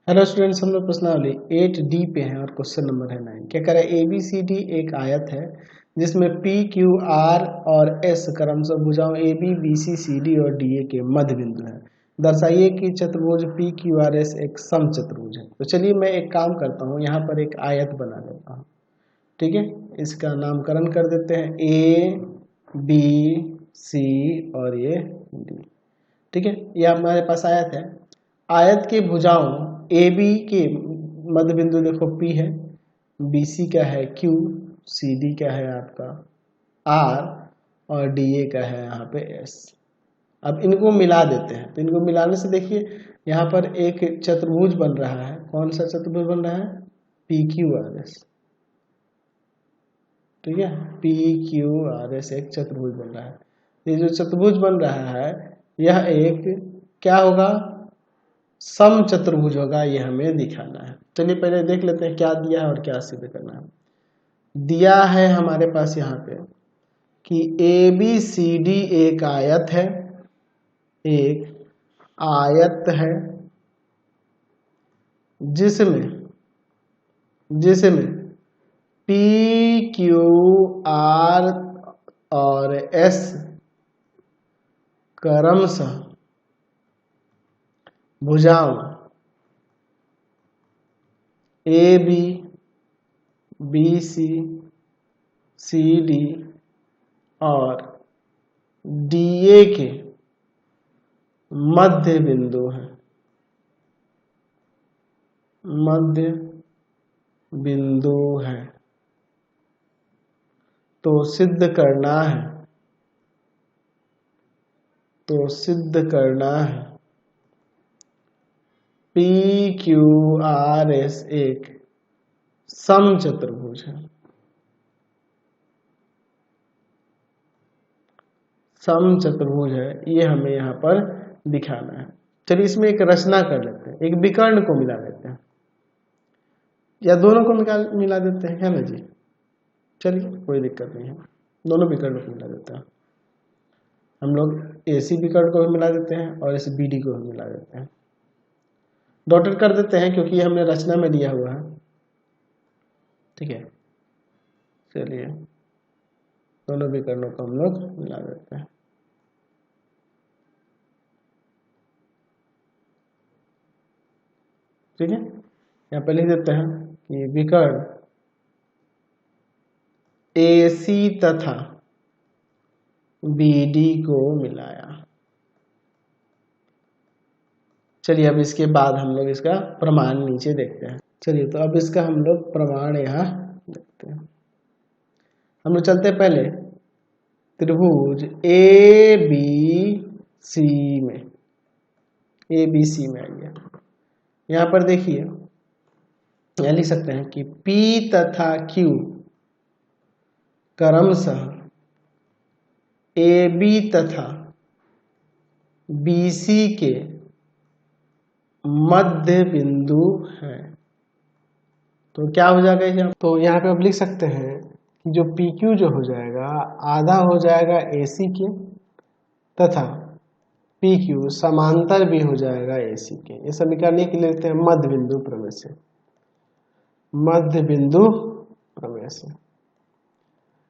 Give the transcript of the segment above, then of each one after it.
Hello students, हम लोग प्रश्नावली 8D पे हैं और क्वेश्चन नंबर है 9। क्या करें, ABCD एक आयत है जिसमें PQR और S क्रमशः भुजाओं AB BC CD और DA के मध्य बिंदु हैं। दर्शाइए कि चतुर्भुज PQRS एक समचतुर्भुज है। तो चलिए मैं एक काम करता हूँ, यहाँ पर एक आयत बना लेता हूँ। ठीक है, इसका नामकरण कर देते हैं ABC और ये D। ठीक है, ये हमारे पास आयत है। आयत के भुजाओं AB के मध्य बिंदु देखो P है, BC का है Q, CD का है आपका R और DA का है यहाँ पे S। अब इनको मिला देते हैं, तो इनको मिलाने से देखिए यहाँ पर एक चतुर्भुज बन रहा है। कौन सा चतुर्भुज बन रहा है? PQRS। ठीक है, PQRS एक चतुर्भुज बन रहा है। ये जो चतुर्भुज बन रहा है यह एक क्या होगा? समचतुर्भुज होगा। ये हमें दिखाना है। चलिए पहले देख लेते हैं क्या दिया है और क्या सिद्ध करना है। दिया है हमारे पास यहाँ पे कि ABCD एक आयत है, एक आयत है जिसमें PQR और S क्रमशः भुजाओं AB BC CD और DA के मध्य बिंदु हैं। मध्य बिंदु है तो सिद्ध करना है, PQRS एक समचतुर्भुज है। समचतुर्भुज है, ये हमें यहाँ पर दिखाना है। चलिए इसमें एक रचना कर लेते हैं, एक विकर्ण को मिला देते हैं या दोनों को मिला देते हैं, है ना जी। चलिए कोई दिक्कत नहीं है, दोनों विकर्ण को मिला देते हैं। हम लोग AC विकर्ण को भी मिला देते हैं और इस BD को भी मिला देते हैं। डॉटेड कर देते हैं क्योंकि हमने रचना में लिया हुआ है। ठीक है, चलिए दोनों विकर्णों को हम लोग मिला देते हैं। ठीक है, यहाँ पे लिख देते हैं कि विकर्ण AC तथा BD को मिलाया। चलिए अब इसके बाद हम लोग इसका प्रमाण नीचे देखते हैं। चलिए तो अब इसका हम लोग प्रमाण यहाँ देखते हैं। हम लोग चलते हैं पहले त्रिभुज ABC में, ABC में आइए। यहाँ पर देखिए यहाँ लिख सकते हैं कि P तथा Q क्रमशः AB तथा BC के मध्य बिंदु है। तो क्या हो जाएगा यहाँ? तो यहाँ पे अब लिख सकते हैं कि जो PQ जो हो जाएगा आधा हो जाएगा AC के तथा PQ समांतर भी हो जाएगा AC के। ये समीकरण एक लेते हैं मध्य बिंदु प्रमेय से, मध्य बिंदु प्रमेय से।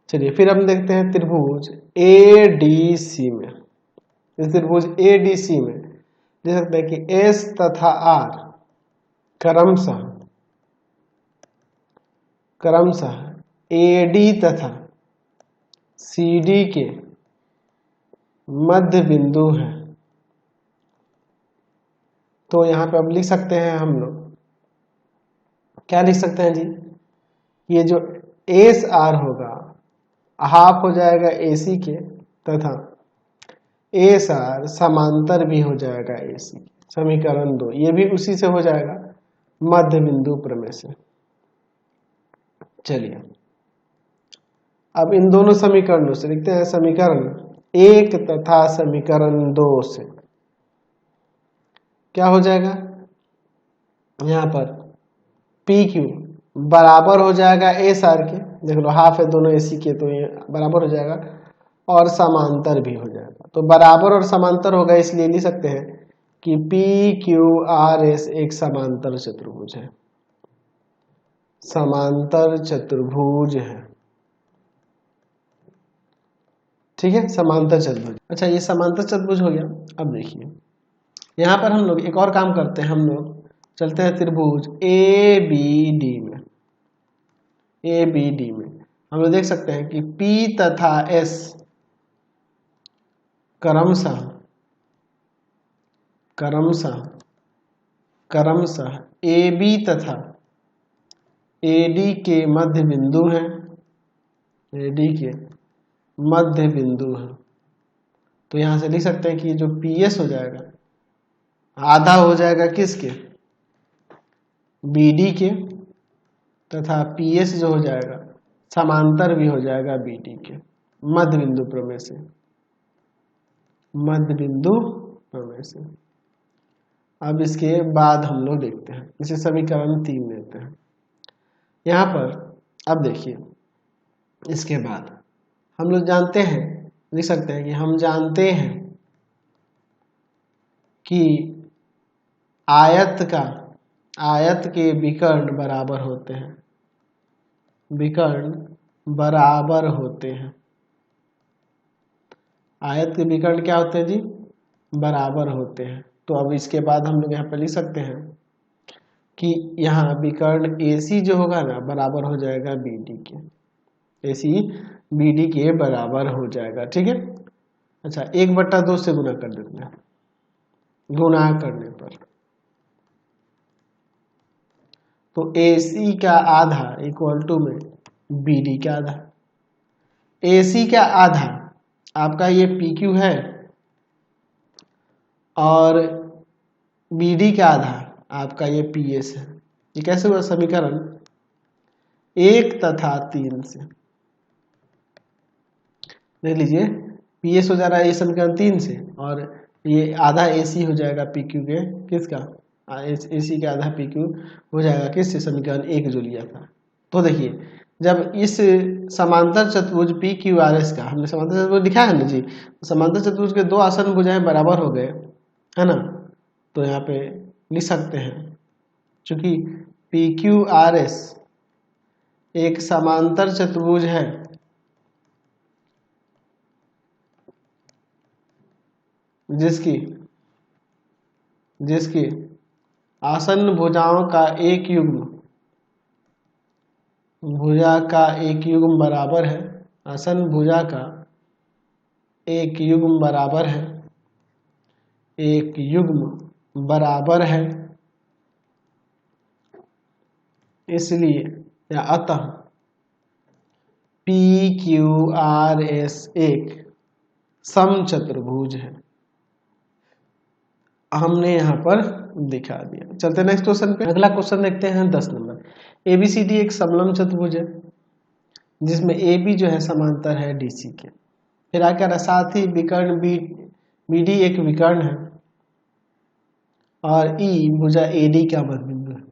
चलिए फिर हम देखते हैं त्रिभुज ADC में। इस त्रिभुज ADC में देख सकते हैं कि S तथा R क्रमशः AD तथा CD के मध्य बिंदु है। तो यहाँ पे अब लिख सकते हैं हम लोग, क्या लिख सकते हैं जी? ये जो SR होगा हाफ हो जाएगा AC के तथा SR समांतर भी हो जाएगा AC। समीकरण 2 ये भी उसी से हो जाएगा, मध्य बिंदु प्रमेय से। चलिए अब इन दोनों समीकरणों से लिखते हैं समीकरण 1 तथा समीकरण 2 से। क्या हो जाएगा? यहाँ पर PQ बराबर हो जाएगा SR के, देख लो हाफ है दोनों AC के तो ये बराबर हो जाएगा और समांतर भी हो जाएगा। तो बराबर और समांतर होगा इसलिए लिख सकते हैं कि PQRS एक समांतर चतुर्भुज है, समांतर चतुर्भुज है। ठीक है, समांतर चतुर्भुज। अच्छा, ये समांतर चतुर्भुज हो गया। अब देखिए यहाँ पर हम लोग एक और काम करते हैं, हम लोग चलते हैं त्रिभुज ABD में। ABD में हम लोग देख सकते हैं कि P तथा S क्रमशः AB तथा AD के मध्य बिंदु हैं, AD के मध्य बिंदु हैं। तो यहां से लिख सकते हैं कि जो PS हो जाएगा आधा हो जाएगा किसके, BD के, तथा PS जो हो जाएगा समांतर भी हो जाएगा BD के, मध्य बिंदु प्रमेय से, मध्य बिंदु प्रमेय से। अब इसके बाद हम लोग देखते हैं, इसे समीकरण 3 लेते हैं यहाँ पर। अब देखिए इसके बाद हम लोग जानते हैं, लिख सकते हैं कि हम जानते हैं कि आयत के विकर्ण बराबर होते हैं, विकर्ण बराबर होते हैं। आयत के विकर्ण क्या होते हैं जी, बराबर होते हैं। तो अब इसके बाद हम लोग यहाँ पे लिख सकते हैं कि यहाँ विकर्ण AC जो होगा ना बराबर हो जाएगा BD के, AC BD के बराबर हो जाएगा। ठीक है, अच्छा 1/2 से गुना कर देते हैं, गुणा करने पर तो AC का आधा इक्वल टू में BD का आधा। AC का आधा आपका ये PQ है और BD का आधा आपका ये PS है। ये कैसे हुआ समीकरण 1 तथा 3 से। देख लीजिए PS हो जा रहा है ये समीकरण 3 से, और ये आधा AC हो जाएगा PQ के, किसका, AC का आधा PQ हो जाएगा किससे, समीकरण 1 जो लिया था। तो देखिए जब इस समांतर चतुर्भुज PQRS का हमने समांतर चतुर्भुज दिखाया है ना जी, समांतर चतुर्भुज के दो आसन भुजाएं बराबर हो गए है ना, तो यहाँ पे लिख सकते हैं चूंकि PQRS एक समांतर चतुर्भुज है जिसकी आसन्न भुजाओं का एक युग्म, भुजा का एक युग्म बराबर है, आसन्न भुजा का एक युग्म बराबर है, एक युग्म बराबर है, इसलिए या अतः PQRS एक समचतुर्भुज है। हमने यहाँ पर दिखा दिया। चलते नेक्स्ट क्वेश्चन पे। अगला क्वेश्चन देखते हैं 10 नंबर। ABCD एक समलंब चतुर्भुज है जिसमें AB जो है समांतर है DC के। फिर आकर साथ ही विकर्ण BD एक विकर्ण है और E भुजा AD का मध्य बिंदु है,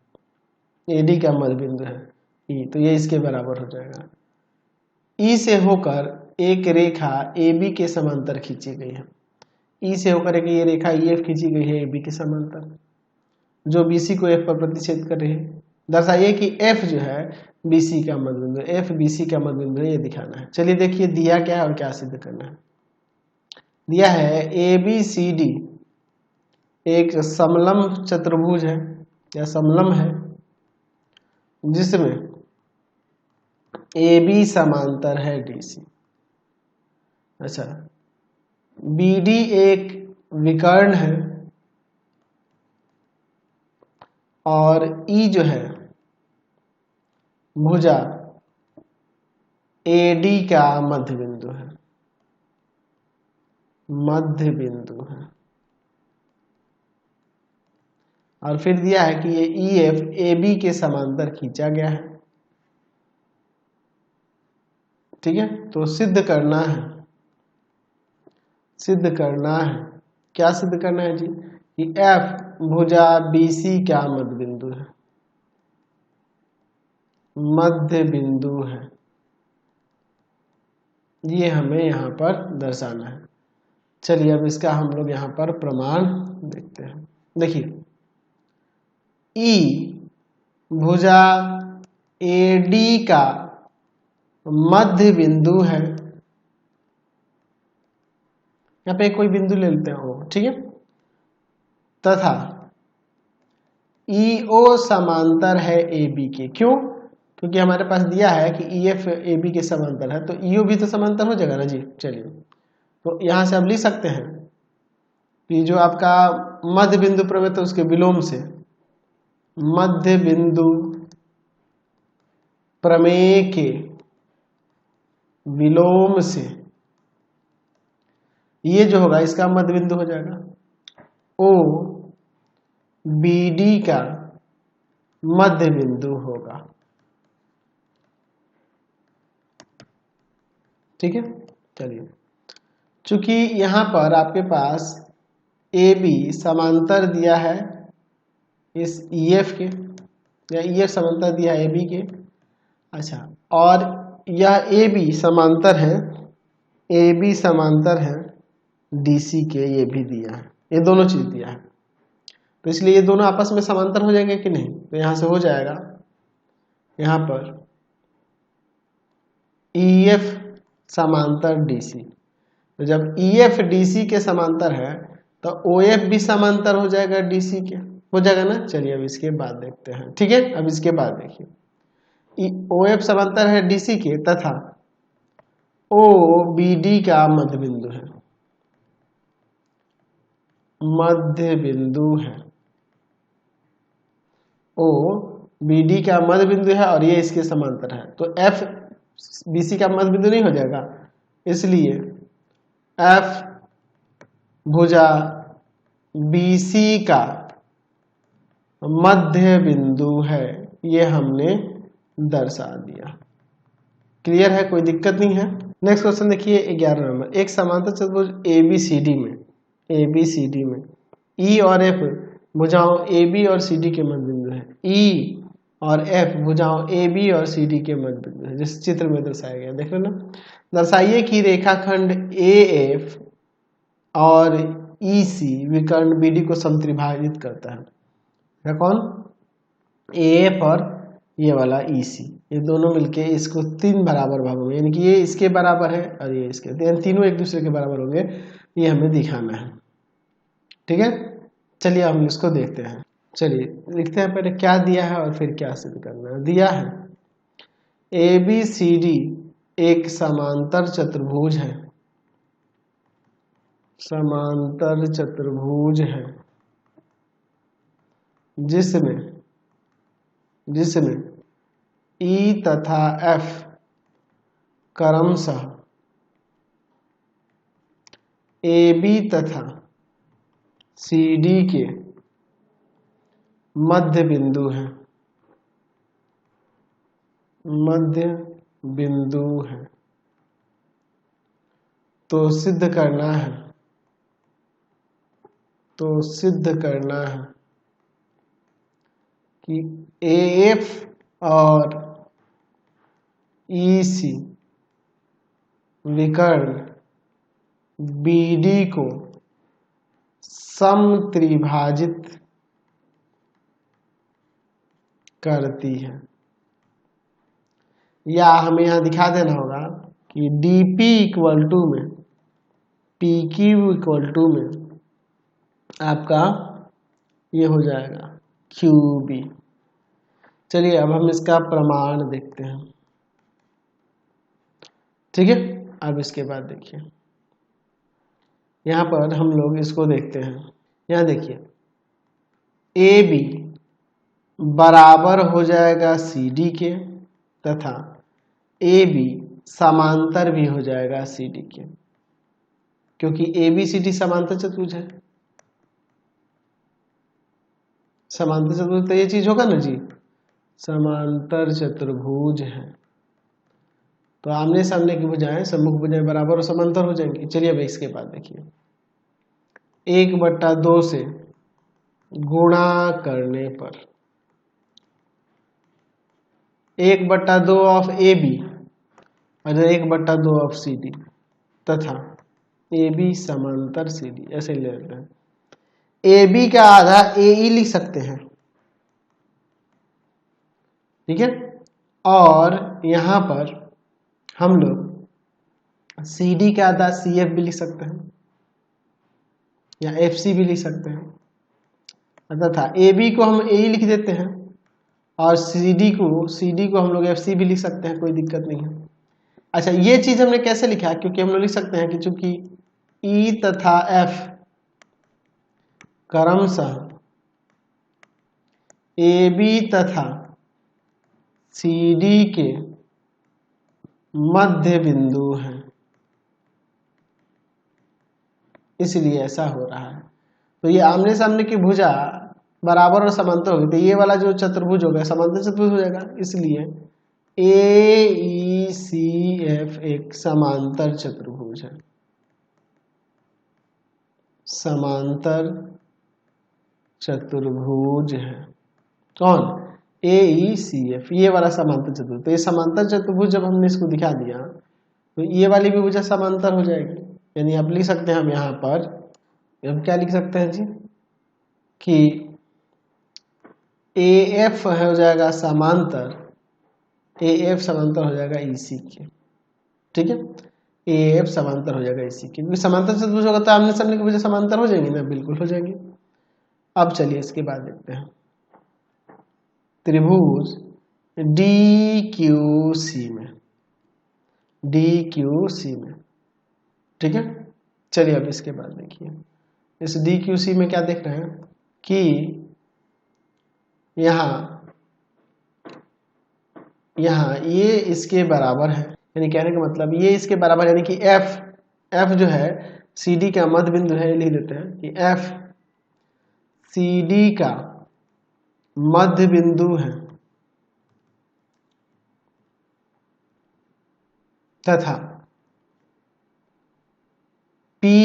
AD का मध्य बिंदु है E, तो ये इसके बराबर हो जाएगा। E से होकर एक रेखा AB के समांतर खींची गई है, E से होकर एक ये रेखा EF खींची गई है AB के समांतर, जो BC को F पर प्रतिच्छेद कर रही है। दर्शाइए कि F जो है BC का मध्य बिंदु, F BC का मध्य बिंदु है, ये दिखाना है। चलिए देखिए दिया क्या है और क्या सिद्ध करना है। दिया है ABCD एक समलंब चतुर्भुज है या समलंब है जिसमें AB समांतर है DC। अच्छा, BD एक विकर्ण है और E जो है भुजा AD का मध्य बिंदु है, मध्य बिंदु है। और फिर दिया है कि ये EF AB के समांतर खींचा गया है। ठीक है, तो सिद्ध करना है, सिद्ध करना है, क्या सिद्ध करना है जी, कि F भुजा BC का मध्य बिंदु है, मध्य बिंदु है। ये हमें यहाँ पर दर्शाना है। चलिए अब इसका हम लोग यहाँ पर प्रमाण देखते हैं। देखिए ई भुजा एडी का मध्य बिंदु है, यहाँ पे कोई बिंदु ले लेते हैं ओ, ठीक है, तथा ईओ समांतर है ए बी के। क्यों? क्योंकि हमारे पास दिया है कि ईएफ ए बी के समांतर है, तो ईओ भी तो समांतर हो जाएगा ना जी। चलिए तो यहां से आप लिख सकते हैं कि जो आपका मध्य बिंदु प्रमेय तो उसके विलोम से मध्य बिंदु प्रमेय के विलोम से ये जो होगा इसका मध्य बिंदु हो जाएगा ओ बी डी का मध्य बिंदु होगा, ठीक है। चलिए चूंकि यहां पर आपके पास ए बी समांतर दिया है इस ईएफ के, या ईएफ समांतर दिया है ए बी के, अच्छा, और यह ए बी समांतर है, ए बी समांतर है डीसी के, ये भी दिया है, ये दोनों चीज दिया है, तो इसलिए ये दोनों आपस में समांतर हो जाएंगे कि नहीं, तो यहां से हो जाएगा यहां पर ईएफ समांतर डीसी, तो जब ईएफ डीसी के समांतर है तो ओएफ भी समांतर हो जाएगा डीसी के, हो जाएगा ना। चलिए अब इसके बाद देखते हैं, ठीक है। अब इसके बाद देखिए ओएफ समांतर है डीसी के तथा ओ बीडी का मध्य बिंदु है, मध्य बिंदु है, ओ बीडी का मध्य बिंदु है और ये इसके समांतर है, तो एफ बीसी का मध्य बिंदु नहीं हो जाएगा, इसलिए एफ भुजा बीसी का मध्य बिंदु है, ये हमने दर्शा दिया। क्लियर है, कोई दिक्कत नहीं है। नेक्स्ट क्वेश्चन देखिए 11 नंबर, एक समांतर चतुर्भुज एबीसीडी में ई और एफ भुजाओं ए बी और सी डी के मध्य बिंदु है, ई और एफ भुजाओं ए बी और सी डी के मध्य बिंदु है, जिस चित्र में दर्शाया गया, देख लेना। दर्शाइए कि रेखाखंड ए एफ और ई सी विकर्ण बी डी को समत्रिभाजित करता है। कौन? ए एफ और ये वाला ई सी, ये दोनों मिलके इसको 3 बराबर भागों में, यानी कि ये इसके बराबर है और ये इसके, यानी तीनों एक दूसरे के बराबर होंगे, ये हमें दिखाना है, ठीक है। चलिए हम इसको देखते हैं। चलिए लिखते हैं पहले क्या दिया है और फिर क्या सिद्ध करना है। दिया है ए बी सी डी एक समांतर चतुर्भुज है, समांतर चतुर्भुज है जिसमें ई तथा एफ क्रमशः ए बी तथा सी डी के मध्य बिंदु है, मध्य बिंदु है। तो सिद्ध करना है कि ए एफ और ई सी विकर्ण बी डी को समत्रिभाजित करती है, या हमें यहां दिखा देना होगा कि dp इक्वल टू में pq इक्वल टू में आपका ये हो जाएगा qb। चलिए अब हम इसका प्रमाण देखते हैं, ठीक है। अब इसके बाद देखिए यहां पर हम लोग इसको देखते हैं। यहां देखिए ए बी बराबर हो जाएगा सी डी के तथा ए बी समांतर भी हो जाएगा सी डी के, क्योंकि ए बी सी डी समांतर चतुर्भुज है। समांतर चतुर्भुज तो ये चीज होगा ना जी, समांतर चतुर्भुज है तो आमने सामने की भुजाएं सम्मुख भुजाएं बराबर और समांतर हो जाएंगी। चलिए अब इसके बाद देखिए 1/2 से गुणा करने पर 1/2 ऑफ ए बी और 1/2 ऑफ सी डी तथा ए बी समांतर सी डी, ऐसे ले लेते हैं। ए बी का आधा ए ई लिख सकते हैं, ठीक है। और यहां पर हम लोग सी डी का आधा सी एफ भी लिख सकते हैं या एफ सी भी लिख सकते हैं, तथा ए बी को हम ए ई लिख देते हैं और सी डी को हम लोग एफ सी भी लिख सकते हैं, कोई दिक्कत नहीं है। अच्छा, ये चीज हमने कैसे लिखा है, क्योंकि हम लोग लिख सकते हैं कि चूंकि ई तथा एफ क्रमशः ए बी तथा सी डी के मध्य बिंदु हैं, इसलिए ऐसा हो रहा है। तो ये आमने सामने की भुजा बराबर और समांतर होगी, तो ये वाला जो चतुर्भुज होगा समांतर चतुर्भुज हो जाएगा, इसलिए ए ई सी एफ एक समांतर चतुर्भुज है, समांतर चतुर्भुज है। कौन? ए ई सी एफ, ये वाला समांतर चतुर्भुज। तो ये समांतर चतुर्भुज जब हमने इसको दिखा दिया तो ये वाली भी भुजा समांतर हो जाएगी, यानी आप लिख सकते हैं हम यहाँ पर, अब क्या लिख सकते हैं जी कि ए एफ हो जाएगा समांतर, ए एफ समांतर हो जाएगा ईसी के, ठीक है। ए एफ समांतर हो जाएगा ईसी के, क्योंकि समांतर चतुर्भुज होगा तो आमने सामने की भुजा समांतर हो जाएंगी ना, बिल्कुल हो जाएंगी। अब चलिए इसके बाद देखते हैं त्रिभुज डी क्यू सी में, डी क्यू सी में, ठीक है। चलिए अब इसके बाद देखिए, इस डी क्यू सी में क्या देख रहे हैं कि यहाँ ये इसके बराबर है, यानी कहने का मतलब ये इसके बराबर, यानी कि एफ जो है सी डी का मध्य बिंदु है, लिख देते हैं कि एफ सी डी का मध्य बिंदु है तथा पी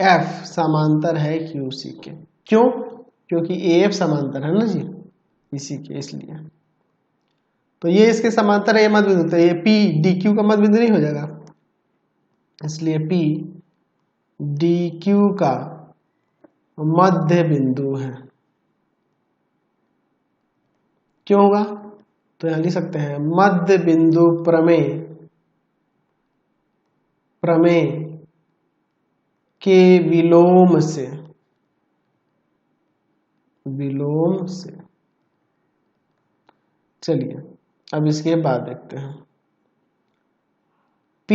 एफ समांतर है क्यू सी के। क्यों? क्योंकि ए एफ समांतर है ना जी इसी के, इसलिए। तो ये इसके समांतर है, ये मध्य बिंदु, तो ये पी डी क्यू का मध्य बिंदु नहीं हो जाएगा, इसलिए पी डी क्यू का मध्य बिंदु है। क्यों होगा? तो यहां लिख सकते हैं मध्य बिंदु प्रमेय के विलोम से, चलिए अब इसके बाद देखते हैं P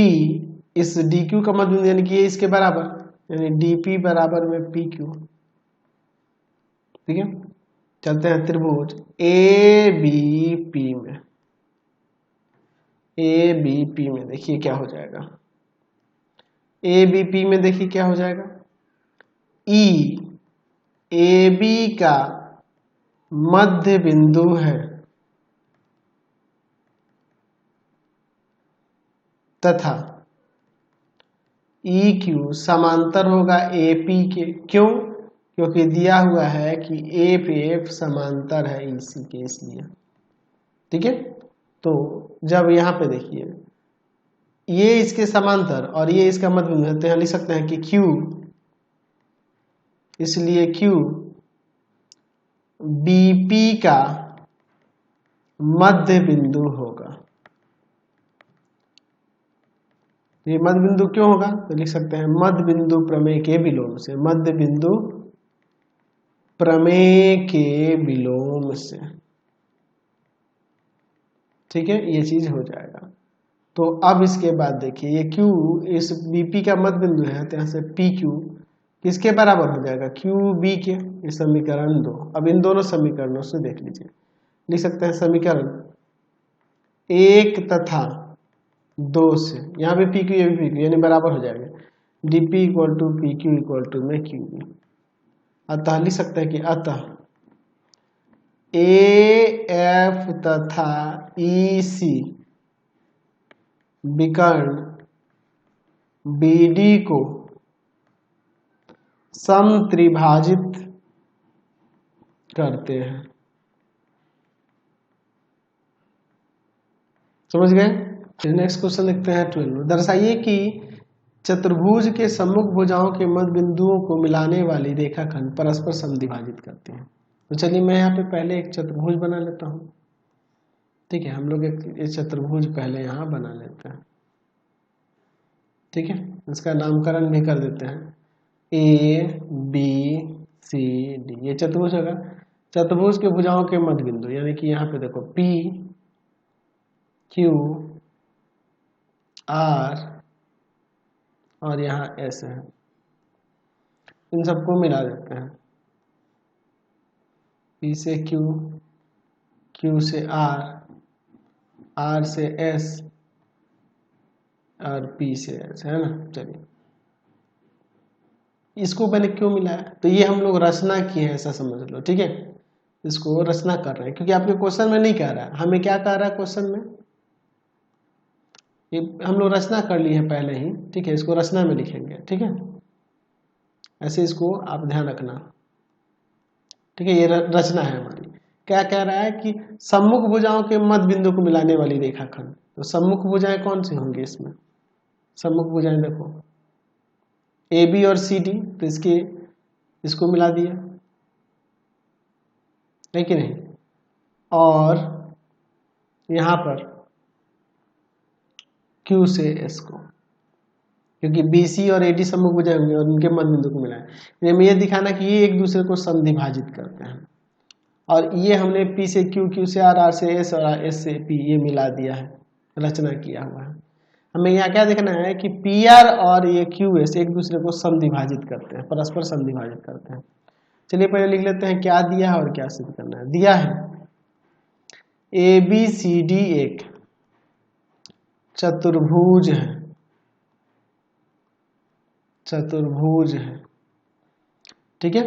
इस DQ का मध्य बिंदु, यानी कि ये इसके बराबर, यानी DP बराबर में PQ, ठीक है। चलते हैं त्रिभुज ABP में, ABP में देखिए क्या हो जाएगा, ABP में देखिए क्या हो जाएगा, E AB का मध्य बिंदु है तथा EQ समांतर होगा AP के। क्यों? क्योंकि दिया हुआ है कि AF समांतर है EC के, इसलिए, ठीक है। तो जब यहाँ पे देखिए ये इसके समांतर और ये इसका मध्य बिंदु है, तो यहाँ लिख सकते हैं कि Q, इसलिए Q BP का मध्य बिंदु होगा। ये मध्य बिंदु क्यों होगा? तो लिख सकते हैं मध्य बिंदु प्रमेय के विलोम से, मध्य बिंदु प्रमेय के विलोम से, ठीक है, ये चीज हो जाएगा। तो अब इसके बाद देखिए ये Q इस BP का मध्य बिंदु है, तो यहाँ से PQ किसके बराबर हो जाएगा? QB के, ये समीकरण 2। अब इन दोनों समीकरणों से देख लीजिए, लिख सकते हैं समीकरण 1 तथा 2 से, यहाँ पे PQ ये भी PQ यानी बराबर हो जाएगा, DP equal to PQ equal to में QB। अतः लिख सकते हैं कि अतः AF तथा EC विकर्ण BD को समत्रिभाजित करते हैं। समझ गए? नेक्स्ट क्वेश्चन देखते हैं 12। दर्शाइए कि चतुर्भुज के सम्मुख भुजाओं के मध्य बिंदुओं को मिलाने वाली रेखाखंड परस्पर समद्विभाजित करते हैं। तो चलिए मैं यहाँ पे पहले एक चतुर्भुज बना लेता हूँ। ठीक है, हम लोग एक चतुर्भुज पहले यहाँ बना लेते हैं। ठीक है, इसका नामकरण भी कर देते हैं, ए बी सी डी। ये चतुर्भुज होगा। चतुर्भुज के भुजाओं के मध्य बिंदु, यानी कि यहाँ पे देखो पी क्यू आर और यहाँ एस है, इन सबको मिला देते हैं। पी से क्यू, क्यू से आर, आर से एस और पी से एस, है ना। चलिए इसको मैंने क्यों मिलाया, तो ये हम लोग रचना किए हैं ऐसा समझ लो। ठीक है, इसको रचना कर रहे हैं क्योंकि आपके क्वेश्चन में नहीं कह रहा है। हमें क्या कह रहा है क्वेश्चन में, ये हम लोग रचना कर लिए हैं पहले ही। ठीक है, इसको रचना में लिखेंगे। ठीक है, ऐसे इसको आप ध्यान रखना। ठीक है, ये रचना है हमारी। क्या कह रहा है कि सम्मुख भुजाओं के मध्य बिंदु को मिलाने वाली रेखाखंड। तो सम्मुख भुजाएं कौन सी होंगी इसमें, सम्मुख भुजाएं देखो ए बी और सी डी, तो इसको मिला दिया है कि नहीं। और यहां पर क्यू से एस को, क्योंकि बी सी और ए डी सम्मुख भुजाएं होंगे और उनके मध्य बिंदु को मिलाया। हमें यह दिखाना कि ये एक दूसरे को समद्विभाजित करते हैं। और ये हमने पी से क्यू, क्यू से आर, आर से एस और एस से पी ये मिला दिया है, रचना किया हुआ है। हमें यहाँ क्या देखना है कि पी आर और ये क्यू एस एक दूसरे को समद्विभाजित करते हैं, परस्पर समद्विभाजित करते हैं। चलिए पहले लिख लेते हैं क्या दिया है और क्या सिद्ध करना है। दिया है ए बी सी डी एक चतुर्भुज है, चतुर्भुज है। ठीक है,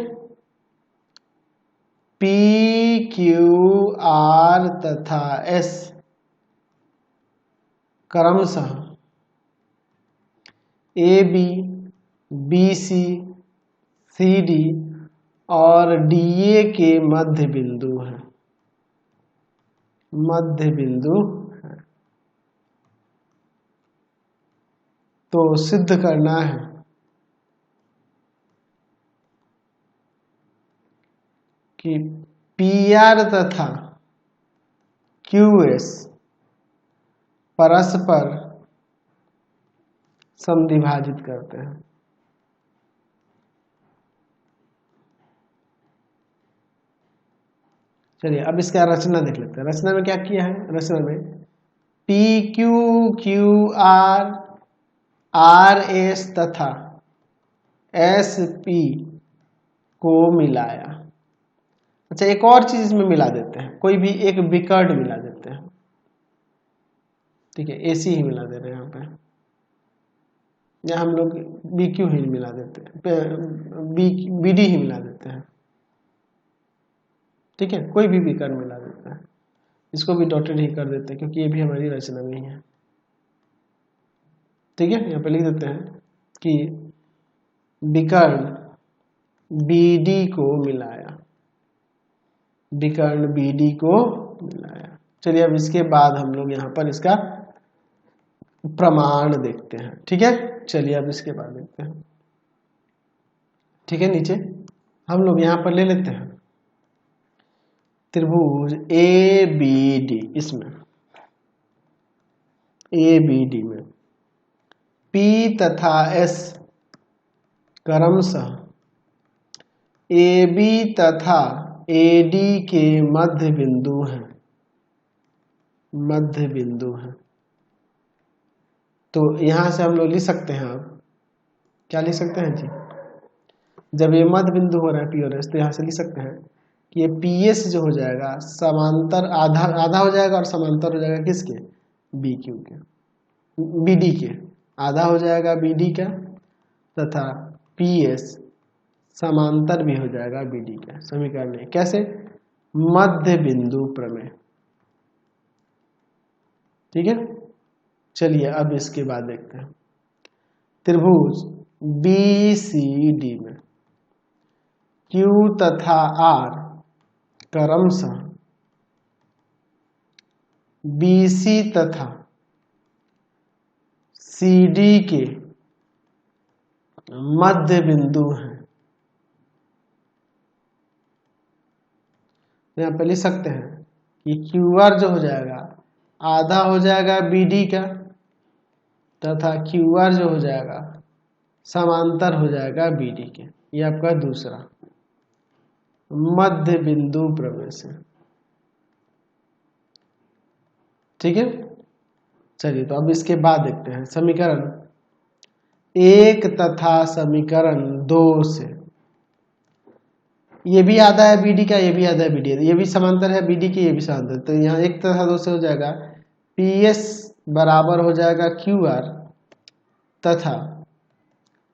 पी क्यू आर तथा एस क्रमशः A B, B C, C D और डी ए के मध्य बिंदु है, मध्य बिंदु है। तो सिद्ध करना है कि पी आर तथा क्यू एस परस्पर समद्विभाजित करते हैं। चलिए अब इसका रचना देख लेते हैं। रचना में क्या किया है, रचना में P Q, Q R, R S तथा एस पी को मिलाया। अच्छा, एक और चीज इसमें मिला देते हैं, कोई भी एक विकर्ण मिला देते हैं। ठीक है, एसी ही मिला दे रहे हैं यहाँ पे, या हम लोग बी क्यू ही मिला देते हैं, बी डी ही मिला देते हैं। ठीक है, कोई भी विकर्ण मिला देते हैं, इसको भी डॉटेड ही कर देते हैं क्योंकि ये भी हमारी रचना में ही है। ठीक है, यहाँ पे लिख देते हैं कि विकर्ण बी डी को मिलाया, विकर्ण बी डी को मिलाया। चलिए अब इसके बाद हम लोग यहाँ पर इसका प्रमाण देखते हैं। ठीक है, चलिए अब इसके बाद देखते हैं। ठीक है, नीचे हम लोग यहाँ पर ले लेते हैं त्रिभुज ए बी डी। इसमें ए बी डी में पी तथा एस क्रमशः ए बी तथा ए डी के मध्य बिंदु हैं, मध्य बिंदु हैं। तो यहां से हम लोग लिख सकते हैं, अब क्या लिख सकते हैं जी, जब ये मध्य बिंदु हो रहा है पी और एस, तो यहां से लिख सकते हैं कि ये पी एस जो हो जाएगा समांतर आधा आधा हो जाएगा और समांतर हो जाएगा किसके, बी क्यू के, बी डी के, आधा हो जाएगा बी डी का, तथा पी एस समांतर भी हो जाएगा बी डी का। समीकरण है कैसे, मध्य बिंदु प्रमेय। ठीक है, चलिए अब इसके बाद देखते हैं त्रिभुज बी सी डी में क्यू तथा आर क्रमशः बी सी तथा सी डी के मध्य बिंदु है। यहाँ पे लिख सकते हैं कि QR जो हो जाएगा आधा हो जाएगा BD का, तथा QR जो हो जाएगा समांतर हो जाएगा BD के। ये आपका दूसरा मध्य बिंदु प्रवेश है। ठीक है, चलिए तो अब इसके बाद देखते हैं समीकरण 1 तथा समीकरण 2 से। ये भी आधा है BD का, ये भी आधा है BD है, ये भी समांतर है BD के, ये भी समांतर। तो यहाँ 1 तथा 2 से हो जाएगा PS बराबर हो जाएगा QR तथा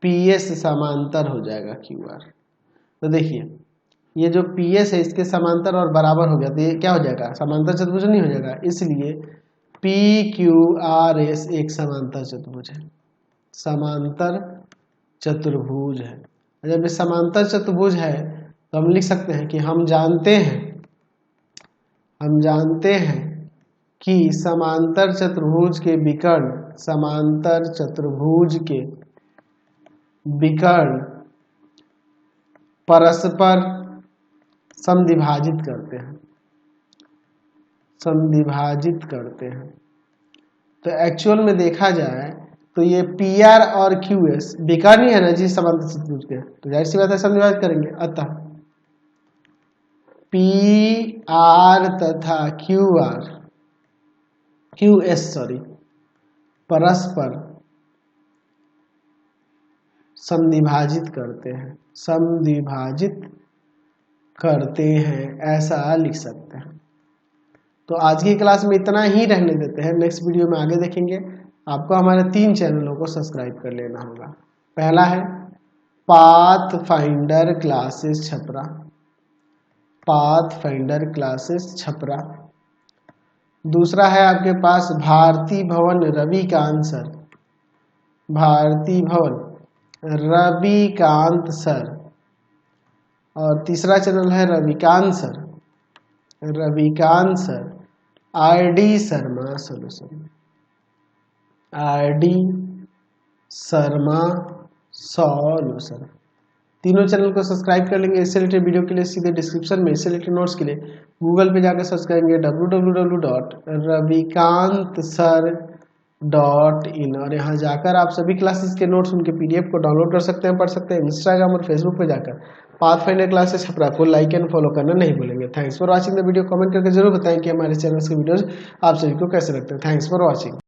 PS समांतर हो जाएगा QR। तो देखिए ये जो PS है इसके समांतर और बराबर हो गया तो ये क्या हो जाएगा, समांतर चतुर्भुज नहीं हो जाएगा, इसलिए PQRS एक समांतर चतुर्भुज है। समांतर चतुर्भुज है। जब ये समांतर चतुर्भुज है तो हम लिख सकते हैं कि हम जानते हैं कि समांतर चतुर्भुज के विकर्ण, समांतर चतुर्भुज के विकर्ण परस्पर समद्विभाजित करते हैं, समद्विभाजित करते हैं। तो एक्चुअल में देखा जाए तो ये PR और QS विकर्ण ही है ना जी समांतर चतुर्भुज के, तो जाहिर सी बात है समद्विभाजित करेंगे। अतः PR तथा QS परस्पर समद्विभाजित करते हैं, समद्विभाजित करते हैं, ऐसा लिख सकते हैं। तो आज की क्लास में इतना ही रहने देते हैं, नेक्स्ट वीडियो में आगे देखेंगे। आपको हमारे 3 चैनलों को सब्सक्राइब कर लेना होगा। पहला है pathfinder classes Chhapra, pathfinder classes Chhapra. दूसरा है आपके पास भारती भवन रविकांत सर, भारती भवन रविकांत सर। और तीसरा चैनल है Ravikant sir, Ravikant sir RD Sharma solution, RD Sharma solution. तीनों चैनल को सब्सक्राइब कर लेंगे। इससे रिलेटेड वीडियो के लिए सीधे डिस्क्रिप्शन में, इससे रिलेटेड नोट्स के लिए गूगल पे जाकर सर्च करेंगे www.ravikanstsir.in और यहाँ जाकर आप सभी क्लासेस के नोट्स, उनके PDF को डाउनलोड कर सकते हैं, पढ़ सकते हैं। इंस्टाग्राम और फेसबुक पे जाकर पाथफाइंडर क्लासेस छपरा को लाइक एंड फॉलो करना नहीं भूलेंगे। Thanks for watching the video. Comment करके जरूर बताएं कि हमारे चैनल के वीडियोस आप सभी को कैसे लगते हैं। Thanks for watching.